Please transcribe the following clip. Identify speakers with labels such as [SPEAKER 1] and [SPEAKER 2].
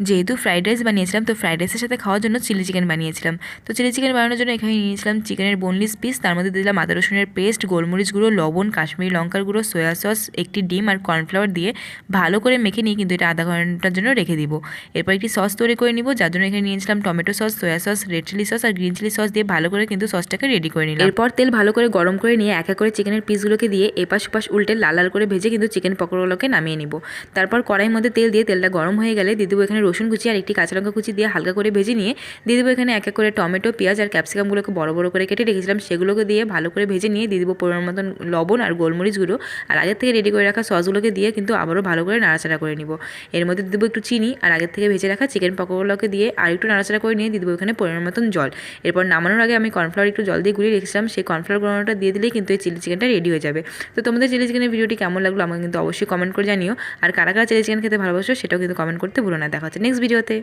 [SPEAKER 1] যেহেতু fried rice বানিয়েছিলাম, তো ফ্রাইড রাইসের সাথে খাওয়ার জন্য চিলি চিকেন বানিয়েছিলাম। তো চিলি চিকেন বানানোর জন্য এখানে নিয়েছিলাম চিকেনের বোনলেস পিস, তার মধ্যে দিলাম আদা রসুনের পেস্ট, গোলমরিচ গুঁড়ো, লবণ, কাশ্মীরি লঙ্কার গুঁড়ো, সয়া সস, একটি ডিম আর কর্নফ্লাওয়ার দিয়ে ভালো করে মেখে নিয়ে কিন্তু এটা আধা ঘন্টার জন্য রেখে দিব। এরপর একটি সস তৈরি করে নিব, যার জন্য এখানে নিয়েছিলাম tomato sauce, soya sauce, red chilli sauce আর গ্রিন চিলি সস দিয়ে ভালো করে কিন্তু সসটাকে রেডি করে নিলাম। এরপর তেল ভালো করে গরম করে নিয়ে এক এক করে চিকেনের পিসগুলোকে দিয়ে এপাশ ওপাশ উল্টে লাল লাল করে ভেজে কিন্তু চিকেন পকোড়াগুলোকে নামিয়ে নিব। তারপর কড়াইয়ের মধ্যে তেল দিয়ে তেলটা গরম হয়ে গেলে দিয়ে দেবো এখানে রসুন কুচি আর একটি কাঁচা লঙ্কা কুচি দিয়ে হালকা করে ভেজে নিয়ে দিয়ে দেবো এখানে এক এক করে টমেটো, পেঁয়াজ আর ক্যাপসিকামগুলোকে বড় বড় করে কেটে রেখেছিলাম, সেগুলোকে দিয়ে ভালো করে ভেজে নিয়ে দিয়ে দেবো পরিমাণ মতন লবণ আর গোলমরিচ গুঁড়ো, আর আগের থেকে রেডি করে রাখা সসগুলোকে দিয়ে কিন্তু আবারও ভালো করে নাড়াচাড়া করে নিব। এর মধ্যে দিয়ে দেবো একটু চিনি আর আগের থেকে ভেজে রাখা চিকেন পকোড়াগুলোকে দিয়ে আর একটু নাড়াচাড়া করে নিয়ে দিয়ে দেবো এখানে পরিমাণ মতন জল। এরপর নামানোর আগে আমি কর্নফ্লাওয়ার একটু জল দিয়ে গুলিয়ে রেখেছিলাম, সেই কর্নফ্লাওয়ার গুঁড়োটা দিয়ে দিলেই কিন্তু এই চিলি চিকেনটা রেডি হয়ে যাবে। তো তোমাদের চিলি চিকেনের ভিডিওটি কেমন লাগলো আমাকে কিন্তু অবশ্যই কমেন্ট করে জানিও, আর কারা কারা চিলি চিকেন খেতে ভালোবাসো সেটাও কিন্তু কমেন্ট করতে ভুলো না। দেখা হচ্ছে নেক্সট ভিডিওতে।